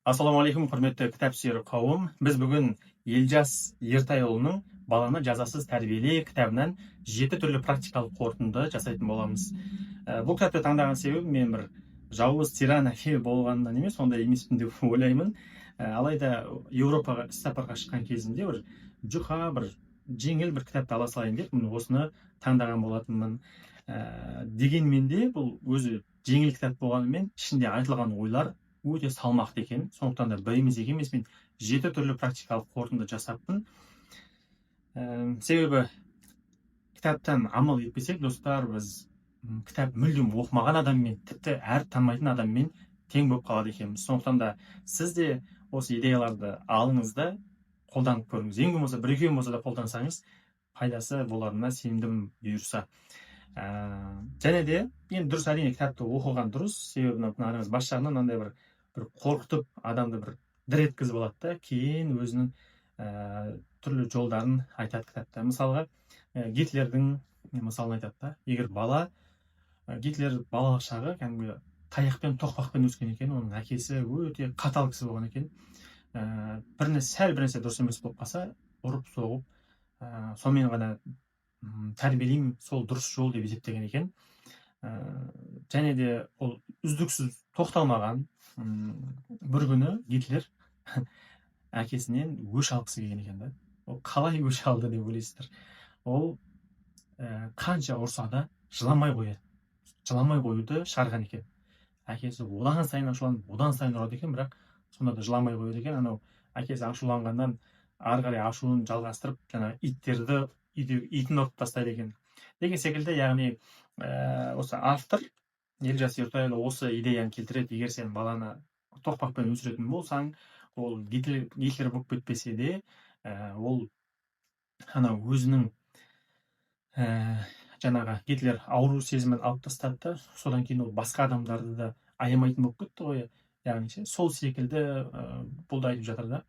Ассалаумағалейкум, құрметті кітап сүйер қауым. Біз бүгін Елжас Ертайұлының «Баланы жазасыз тәрбиеле» кітабынан 7 түрлі практикалық қорытынды жасайтын боламыз. Бұл кітапты таңдаған себебім мен бір жауыз тиран әке болғаннан емес, ондай емеспін деп ойлаймын. Алайда Еуропаға іссапарға шыққан кезімде бір жұқа бір жеңіл бір кітапты ала салайын деп осыны таңдаған болатынмын. Дегенмен де бұл өзі жеңіл кітап болғанымен ішінде айтылған ойлар өте салмақты екен. Сондықтан да бір емес, екі емес, мен 7 түрлі практикалық қорытынды жасаппын. Себебі кітаптан амал етпесек, достар, біз кітап мүлдем оқымаған адаммен, тіпті танымайтын адаммен тең болып қалады екенбіз. Сондықтан да сіз де осы идеяларды алыңыз да қолданып көріңіз. Ең болмаса бір-екеуін болса да қолдансаңыз, пайдасы боларына сенімдімін бұйырса. Және де енді дұрыс, әрине кітапты оқыған дұрыс. Себебі мынаңыз бас жағынан мынандай бір қорқытып адамды бір дір еткізіп алады да, кейін өзінің түрлі жолдарын айтады кітапта. Мысалға Гитлердің мысалын айтады да, егер Гитлер балалық шағы кәдімгі таяқпен тоқпақпен өскен екен, оның әкесі өте қатал кісі болған екен. Сәл бір нәрсе дұрыс емес болып қалса, ұрып соғып, сонымен ғана тәрбиелеймін, сол дұрыс жол деп есептеген екен. Және де ол үздіксіз тоқталмаған. Бір күні Гитлер әкесінен өш алғысы келген екен да. Ол қалай өш алды деп ойлайсыздар? Ол қанша ұрса да жыламай қоюды шығарған екен. Әкесі одан сайын ашуланып, одан сайын ұрады екен, бірақ сонда да жыламай қояды екен. Анау әкесі ашуланғаннан ары қарай ашуын жалғастырып, жаңағы итін ұрып тастайды екен. Деген секілді, яғни осы автор Елжас Ертайұлы осы идеяны келтіреді. Егер сен баланы тоқпақпен өсіретін болсаң, ол Гитлер болып кетпесе де, ол анау өзінің жаңағы Гитлер ауру сезімін алып тастады да, содан кейін ол басқа адамдарды да аямайтын болып кетті ғой. Яғни сол секілді бұл да айтып жатыр да,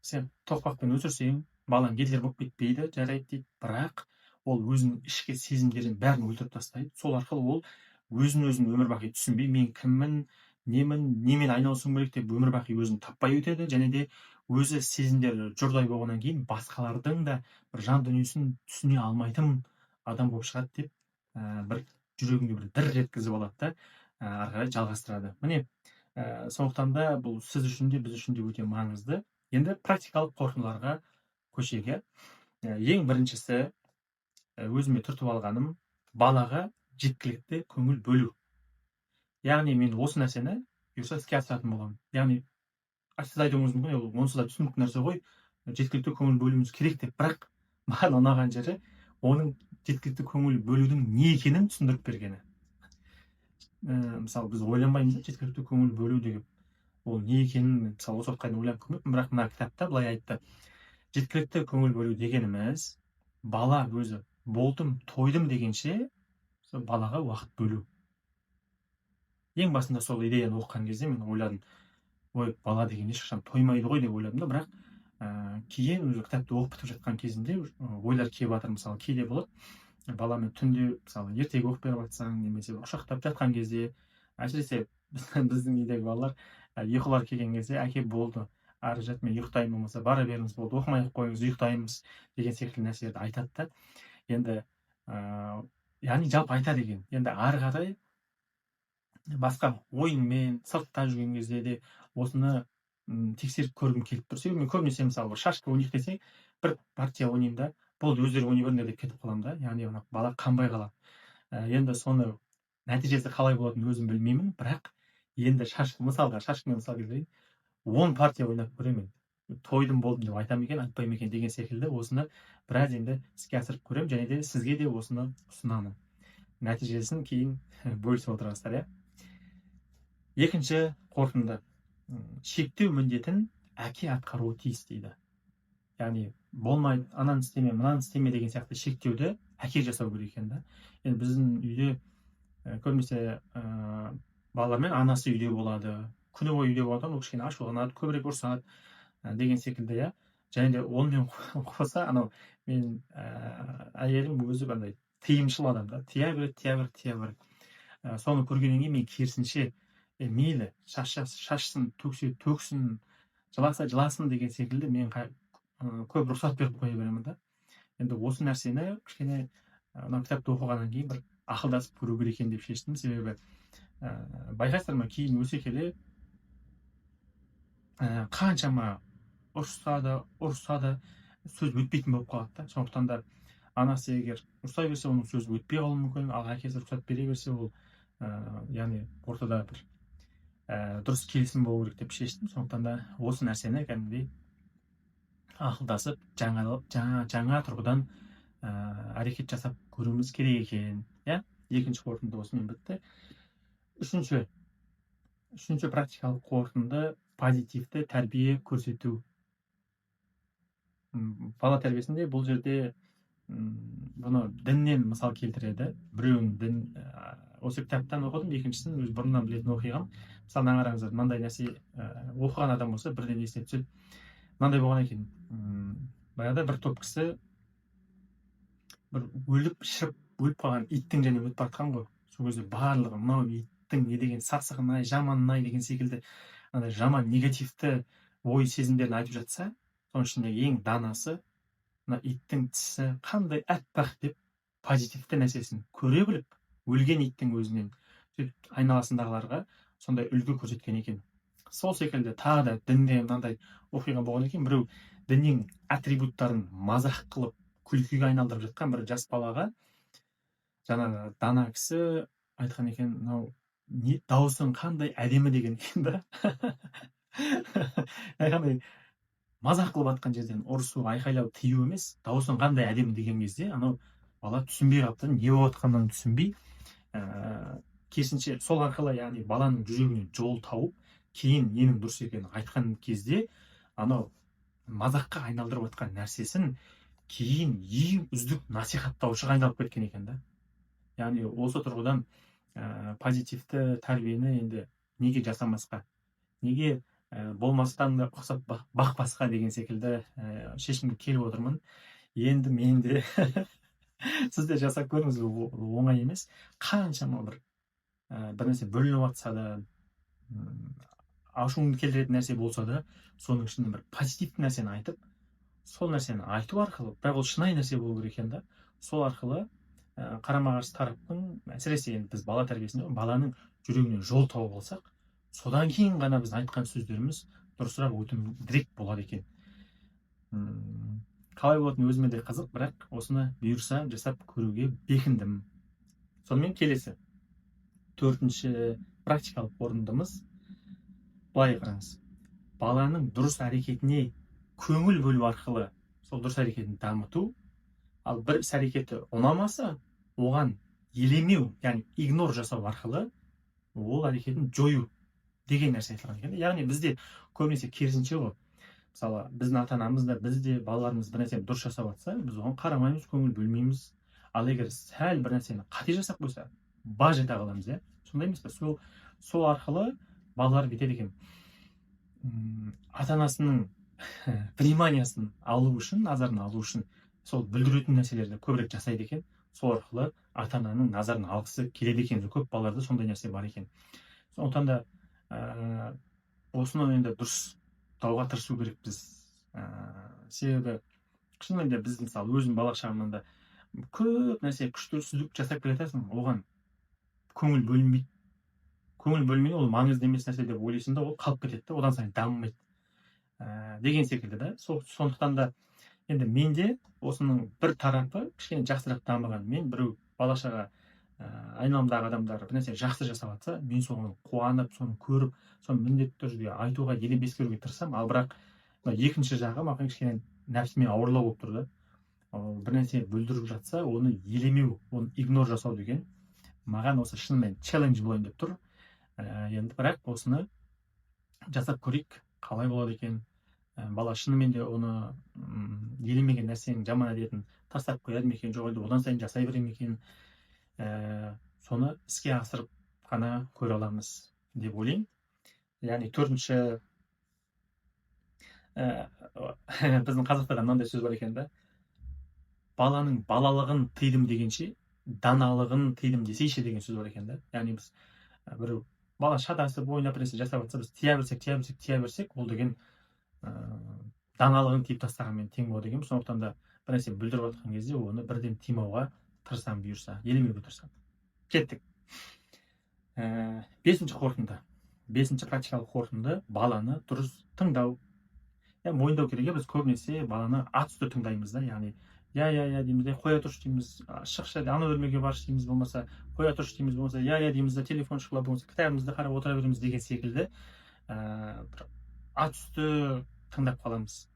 сен тоқпақпен өсірсең, балаң Гитлер болып кетпейді, жарайды дейді, бірақ ол өзінің ішкі сезімдерін бәрін өлтіріп тастайды. Сол арқылы ол өзін өмір бақи түсінбей, мен кіммін, немен айналысуым керек деп өмір бақи өзін таппай өтеді. Және де өзі сезімдері жұрдай болғаннан кейін басқалардың да бір жан дүниесін түсіне алмайтын адам болып шығады деп, бір жүрегіңде бір дір еткізіп алады да, ары қарай жалғастырады. Міне, сондықтан да бұл сіз үшін де, біз үшін де өте маңызды. Енді практикалық қорытындыларға көшеге. Ең біріншісі, өзіме түртіп алғаным, балаға жеткілікті көңіл бөлу. Яғни мен осы нәрсені бұйырса іске асыратын боламын. Яғни сіз айтуыңыз мүмкін, онсыз да түсінікті нәрсе ғой, жеткілікті көңіл бөлуіміз керек деп, бірақ маған ұнаған жері оның жеткілікті көңіл бөлудің не екенін түсіндіріп бергені. Мысалы, біз ойланбаймыз, жеткілікті көңіл бөлу деген ол не екенін, мысалы, осы уақытқа дейін ойланып көрмеппін, бірақ мына кітапта былай айтты: жеткілікті көңіл бөлу дегеніміз, бала өзі болдым, тойдым дегенше балаға уақыт бөлу. Ең басында сол идеяны оқыған кезде мен ойладым, ой, бала деген ешқашан тоймайды ғой деп ойладым да, бірақ кейін өзі кітапты оқып бітіп жатқан кезінде ойлар келіп жатыр. Мысалы, кейде болады, баламен түнде, мысалы, ертегі оқып беріп жатсаң, немесе құшақтап жатқан кезде, әсіресе біздің үйдегі балалар ұйқылар келген кезде, әке болды, ары жат, мен ұйықтаймын, болмаса бара беріңіз, болды, оқымай ақ қойыңыз, ұйықтаймыз деген секілді нәрселерді айтады да. Енді яғни жалпы айтады екен. Енді ары қарай басқа ойынмен сыртта жүрген кезде де осыны тексеріп көргім келіп тұр. Себебі мен көбінесе, мысалы, шашка ойнайық десе, бір партия ойнайын да, болды, өздері ойнай беріңдер деп кетіп қаламын да. Яғни бала қанбай қалады. Енді соны нәтижесі қалай болатынын өзім білмеймін, бірақ енді шашкамен мысал келтірейін, 10 партия ойнап көремін. Тойдым, болдым деп айтам екен, айтпаймын екен деген секілді осыны біраз енді іске асырып көремін, және де сізге де осыны ұсынамын. Нәтижесін кейін бөлісіп отырасыздар, иә. Екінші қорытынды: шектеу міндетін әке атқаруы тиіс дейді. Яғни болмайды, ананы істеме, мынаны істеме деген сияқты шектеуді әке жасау керек екен да. Енді біздің үйде көбінесе балалармен анасы үйде болады, күні бойы үйде болады, ол кішкене ашуланады, көбірек ұрсады деген секілді, иә. Және де онымен қоса, анау мен әйелім өзі бандай тыйымшыл адам да, тия береді. Соны көргеннен кейін мен керісінше мейлі шашсын, төксе төксін, жыласа жыласын деген секілді мен көп рұқсат беріп қоя беремін да. Енді осы нәрсені кішкене мына кітапты оқығаннан кейін бір ақылдасып көру керек екен деп шештім. Себебі байқайсыздар ма, кейін өсе келе қаншама ұрысса да сөз өтпейтін болып қалады да. Сондықтан да анасы егер ұрса берсе, оның сөзі өтпей қалуы мүмкін, ал әкесі рұқсат бере берсе, ол яғни ортада бір дұрыс келісім болу керек деп шештім. Сондықтан да осы нәрсені кәдімгідей ақылдасып, жаңа тұрғыдан әрекет жасап көруіміз керек екен. Иә, екінші қорытынды осымен бітті. Үшінші практикалық қорытынды позитивті тәрбие көрсету. Бала тәрбиесінде бұл жерде бұны діннен мысал келтіреді. Біреуін осы кітаптан оқыдым, екіншісін өз бұрыннан білетін оқиғам. Мысалы, қараңыздар, мынандай нәрсе оқыған адам болса бірден есіне түседі. Мынандай болған екен. Баяғыда бір топ кісі бір өліп қалған иттің және өтіп бара ғой. Сол кезде барлығы мынау иттің не деген сасығын-ай, жаманын-ай деген секілді жаман негативті ой сезімдерін айтып жатса, соның ішіндегі ең данасы мына иттің тісі қандай аппақ деп позитивті нәрсесін көре біліп, өлген иттің өзінен айналасындағыларға сондай үлгі көрсеткен екен. Сол секілді тағы да дінде мынандай оқиға болған екен. Біреу діннің атрибуттарын мазақ қылып күлкіге айналдырып жатқан бір жас балаға жаңағы дана кісі айтқан екен, мынау даусың қандай әдемі деген екен да. Қандай мазақ қылып жатқан жерден ұрысу, айқайлау, тыю емес, даусың қандай әдемі деген кезде анау бала түсінбей қалыпты, не болып жатқанын түсінбей, керісінше сол арқылы, яғни баланың жүрегіне жол тауып, кейін ненің дұрыс екенін айтқан кезде анау мазаққа айналдырып жатқан нәрсесін кейін ең үздік насихаттаушыға айналып кеткен екен да. Яғни осы тұрғыдан позитивті тәрбиені енді неге жасамасқа, неге болмастан да ұқсап бақпасқа деген секілді шешімге келіп отырмын. Енді мен де сіз де жасап көріңіз, оңай емес. Қаншама бір нәрсе бөлініп жатса да, ашуыңды келтіретін нәрсе болса да, соның ішінде бір позитивті нәрсені айтып, сол нәрсені айту арқылы, бірақ ол шынайы нәрсе болу керек екен да, сол арқылы қарама-қарсы тараптың, әсіресе енді біз бала тәрбиесінде баланың жүрегіне жол тауып алсақ, содан кейін ғана біз айтқан сөздеріміз дұрысырақ өтімдірек болады екен. Қалай болатыны өзіме де қызық, бірақ осыны бұйырса жасап көруге бекіндім. Сонымен келесі, 4-ші практикалық қорытындымыз былай қараңыз. Баланың дұрыс әрекетіне көңіл бөлу арқылы сол дұрыс әрекетін дамыту, ал бір іс әрекеті ұнамаса, оған елемеу, яғни игнор жасау арқылы ол әрекетін жою деген нәрсе айтылған екен. Яғни бізде көбінесе керісінше ғой. Мысалы, біздің ата-анамыз да, біз де балаларымыз бір нәрсені дұрыс жасап жатса, біз оған қарамаймыз, көңіл бөлмейміз. Ал егер сәл бір нәрсені қате жасап қойса, баж ете қаламыз, иә. Сондай емес пе? Сол арқылы балалар бүйтеді екен. Ата-анасының вниманиясын алу үшін, назарын алу үшін сол бүлдіретін нәрселерді көбірек жасайды екен. Сол арқылы ата-ананың назарын алғысы келеді екен. Көп балаларда сондай нәрсе бар екен. Сондықтан да осыны енді дұрыс тауға тырысу керекпіз. Себебі шынымен біз мысалы өзім бала шағымнан да көп нәрсе күштірсіздік жасап келе жатасың, оған көңіл бөлінбейді. Көңіл бөлмей, ол маңызды емес нәрсе деп ойлайсың да, ол қалып кетеді, одан сайын дамымайды деген секілді да. Сондықтан да енді менде осының бір тарапы кішкене жақсырақ дамыған. Мен біреу бала-шаға айналамдағы адамдар бір нәрсе жақсы жасап жатса, мен соны қуанып, соны көріп, соны міндетті түрде айтуға, елеп ескеруге тырысамын. Ал бірақ екінші жағы маған кішкене нәпсіме ауырлау болып тұр да. Бір нәрсе бүлдіріп жатса, оны елемеу, оны игнор жасау деген маған осы шынымен челлендж болайын деп тұр. Енді бірақ осыны жасап көрейік, қалай болады екен. Бала шынымен де оны елемеген нәрсенің жаман әдетін тастап қояды ма екен, жоқ әлде одан сайын жасай бере ме екен. Соны іске асырып қана көре аламыз деп ойлаймын. Яғни 4-ші біздің қазақта мынандай сөз бар екен да. Баланың балалығын тыйдым дегенше, даналығын тыйдым десейші деген сөз бар екен да. Яғни біз біреу бала шатасып ойнап нәрсе жасап жатса, біз тия берсек, ол деген даналығын тиіп тастағанмен тең болады екенбіз. Сондықтан да бір нәрсе бүлдіріп жатқан кезде оны бірден тыймауға тырысамын, бұйырса елемеуге тырысамын. Кеттік. Бесінші қорытынды. Бесінші практикалық қорытынды: баланы дұрыс тыңдау. Мойындау керек, біз көбінесе баланы ат үсті тыңдаймыз да, яғни я дейміз де, қоя тұршы дейміз, шықшы, ана бөлмеге баршы дейміз, болмаса қоя тұршы дейміз, болмаса я дейміз де, телефон шықла, болмаса кітабымызды қарап отыра береміз деген секілді бір ат үсті тыңдап қаламыз.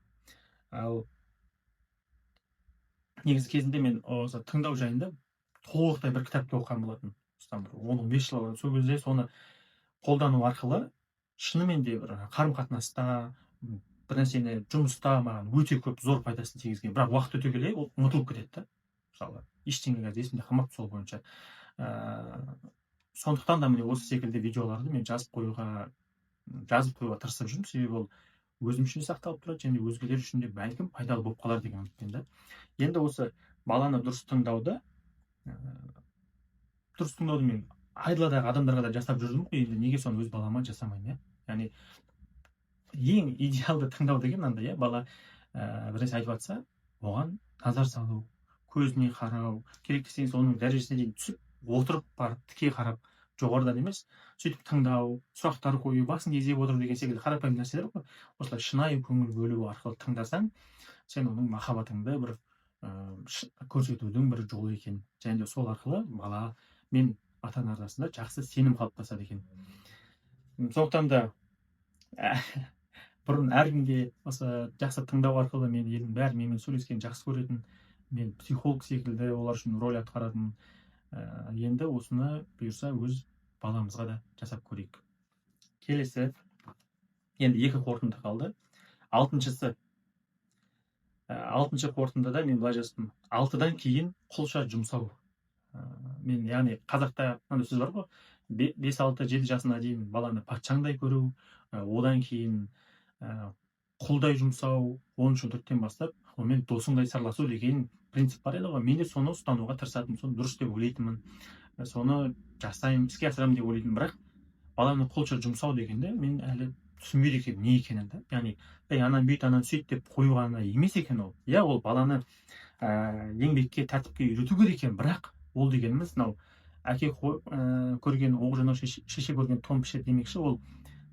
Ал негізі кезінде мен осы тыңдау жайында толықтай бір кітапты оқыған болатын. Осыдан бір 10-15 жыл бұрын. Сол кезде соны қолдану арқылы шынымен де бір қарым-қатынаста, бір нәрсені жұмыста маған өте көп зор пайдасын тигізген. Бірақ уақыт өте келе ол ұмытылып кетеді да. Мысалы, ештеңе қазір есімде қалмапты сол бойынша. Сондықтан да міне осы секілді видеоларды мен жазып қоюға тырысып жүрмін. Себебі ол өзім үшін сақталып тұрады, және өзгелер үшін де бәлкім пайдалы болып қалар деген үмітпен да. Енді осы баланы дұрыс тыңдауды мен айдаладағы адамдарға да жасап жүрдім ғой. Енді неге соны өз балама жасамаймын, яғни ең идеалды тыңдау деген мынандай, бала бір нәрсе айтып жатса, оған назар салу, көзіне қарау, керек десеңіз оның дәрежесіне дейін түсіп, отырып барып тіке қарап, жоғарыдан емес, сөйтіп тыңдау, сұрақтар қою, басын изеп отыру деген секілді қарапайым нәрселер ғой. Осылай шынайы көңіл бөлу арқылы тыңдасаң, сен оның махаббатыңды бір көрсетудің бір жолы екен. Және де сол арқылы бала мен ата-ана арасында жақсы сенім қалыптасады екен. Сондықтан да бұрын әркімге осы жақсы тыңдау арқылы мен елдің бәрі менімен сөйлескенді жақсы көретін, мен психолог секілді олар үшін роль атқаратын. Енді осыны бұйырса өз баламызға да жасап көрейік. Келесі, енді 2 қорытынды қалды. Алтыншы қорытындыда мен былай жаздым: 6-дан кейін құлша жұмсау. Мен, яғни қазақта мынандай сөз бар ғой, 5-6-7 жасына дейін баланы патшаңдай көру, одан кейін құлдай жұмсау, 10-шы түліктен бастап онымен досыңдай сырласу деген принцип бар еді ғой. Мен де соны ұстануға тырысатынмын, соны дұрыс деп ойлайтынмын, соны жасаймын, іске асырамын деп ойлайтынмын. Бірақ баланы құлша жұмсау дегенде мен әлі түсінбейді екенмін не екенін да. Яғни анан бүйт, анан сөйт деп қою ғана емес екен ол. Ол баланы еңбекке, тәртіпке үйрету керек екен. Бірақ ол дегеніміз мынау әке көрген оқ жонар, шеше көрген тон пішеді демекші. Ол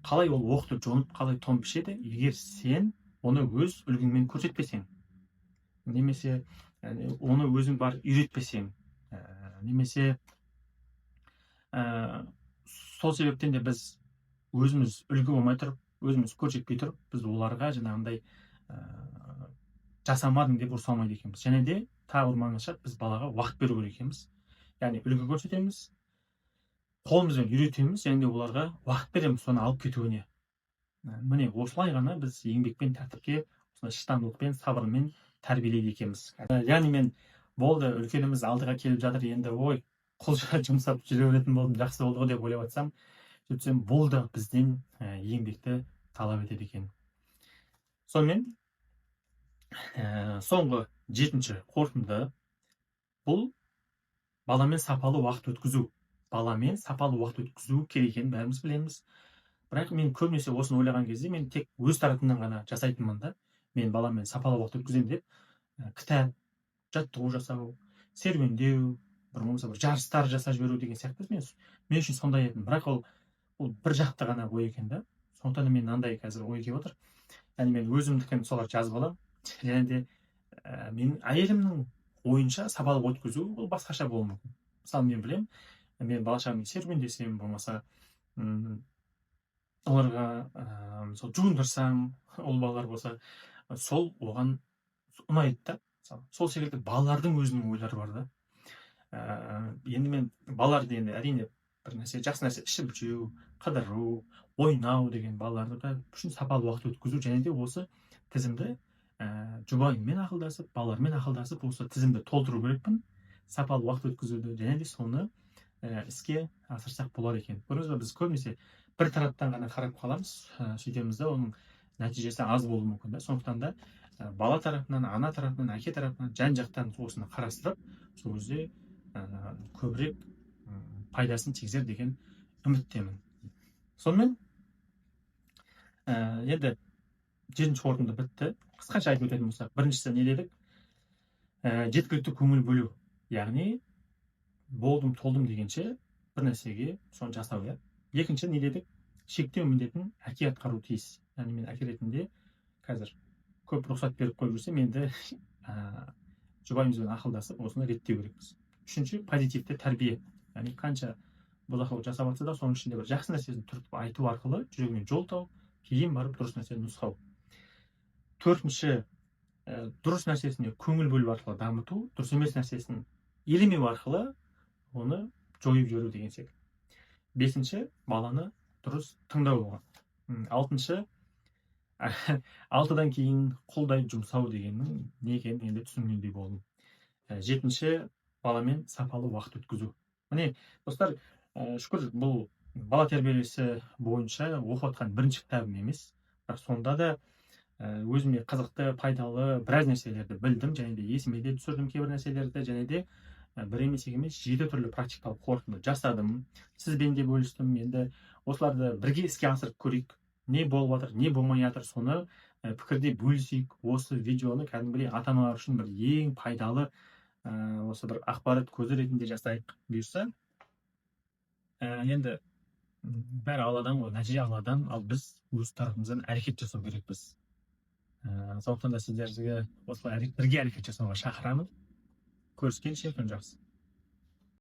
қалай ол оқты жонып, қалай тон пішеді, егер сен оны өз үлгіңмен көрсетпесең, немесе оны өзің бар үйретпесең, немесе сол себептен де біз өзіміз үлгі болмай тұрып, өзіміз көрсетпей тұрып, біз оларға жаңағындай жасамадың деп ұрса алмайды екенбіз. Және де тағы бір маңызды шарт, біз балаға уақыт беру керек екенбіз. Яғни үлгі көрсетеміз, қолымызбен үйретеміз, және де оларға уақыт береміз соны алып кетуіне. Міне осылай ғана біз еңбекпен, тәртіпке, шыдамдылықпен, сабырмен тәрбиелейді екенбіз. Яғни мен болды, үлкеніміз алдыға келіп жатыр, енді ой, құлша жұмсап жүре беретін болдым, жақсы болды ғой деп ойлап жатсам, сөйтсем бұл да бізден еңбекті талап етеді екен. Сонымен соңғы 7-ші қорытынды: бұл баламен сапалы уақыт өткізу. Баламен сапалы уақыт өткізу керек екенін бәріміз білеміз. Бірақ мен көбінесе осыны ойлаған кезде мен тек өз тарапымнан ғана жасайтынмын да. Мен баламен сапалы уақыт өткіземін деп кітап, жаттығу жасау, серуендеу, болмаса бір жарыстар жасап жіберу деген сияқты мен үшін сондай еді. Бірақ ол бір жақты ғана ой екен да. Сондықтан мен мынандай қазір ой келіп отыр. Яғни мен өзімдікін солар жазып аламын. Және де мен әйелімнің ойынша сапалы өткізу ол басқаша болуы мүмкін. Мысалы, мен білемін, мен бала-шағаммен серуендесем, болмаса оларға мысалы жуындырсам, ол балалар болса, сол оған ұнайды да. Сол секілді балалардың өзінің ойлары бар да. Енді мен балалар дегенде әрине бір нәрсе, жақсы нәрсе ішіп жеу, қыдыру, ойнау деген балаларға үшін сапалы уақыт өткізу, және де осы тізімді жұбайыммен ақылдасып, балалармен ақылдасып, осы тізімді толтыру керекпін, сапалы уақыт өткізуді, және де соны іске асырсақ болар екен. Көрдіңіз бе, біз көбінесе бір тараптан ғана қарап қаламыз, сөйтеміз да, оның нәтижесі аз болуы мүмкін да. Сондықтан да бала тарапынан, ана тарапынан, әке тарапынан, жан-жақтан осыны қарастырып, сол кезде көбірек пайдасын тигізер деген үміттемін. Сонымен енді 7-ші қорытынды бітті. Қысқаша айтып өтетін болсақ, біріншісі не дедік? Жеткілікті көңіл бөлу. Яғни болдым, толдым дегенше бір нәрсеге соны жасау, иә. Екінші не дедік? Шектеу міндетін әке атқару тиіс. Яғни мен әке ретінде қазір көп рұқсат беріп қойып жүрсем, енді жұбайымызбен ақылдасып, осыны реттеу керекпіз. Үшінші, позитивті тәрбие. Яғни қанша бұзақылық жасап жатса да, соның ішінде бір жақсы нәрсесін түртіп айту арқылы жүрегіне жол тауып, кейін барып дұрыс нәрсені нұсқау. Төртінші, дұрыс нәрсесіне көңіл бөлу арқылы дамыту, дұрыс емес нәрсесін елемеу арқылы оны жойып жіберу деген секілді. Бесінші, баланы дұрыс тыңдау болған. Алтыншы, 6-дан кейін қолдай жұмсау дегеннің не екенін енді түсінгендей болдым. Жетінші, баламен сапалы уақыт өткізу. Міне, достар, шүкір, бұл бала тәрбиесі бойынша оқып жатқан бірінші кітабым емес, бірақ сонда да өзіме қызықты, пайдалы біраз нәрселерді білдім, және де есіме де түсірдім кейбір нәрселерді, және де бір емес, екі емес, 7 түрлі практикалық қорытынды жасадым. Сізбен де бөлістім. Енді осыларды бірге іске асырып көрейік. Не болып жатыр, не болмай жатыр, соны пікірде бөлісейік. Осы видеоны кәдімгідей ата-аналар үшін бір ең пайдалы осы бір ақпарат көзі ретінде жасайық бұйырса. Енді бәрі Алладан ғой, нәтиже Алладан, ал біз өз тарапымыздан әрекет жасау керекпіз. Сондықтан да сіздерге осылай бірге әрекет жасауға шақырамын. Көріскенше күн жақсы.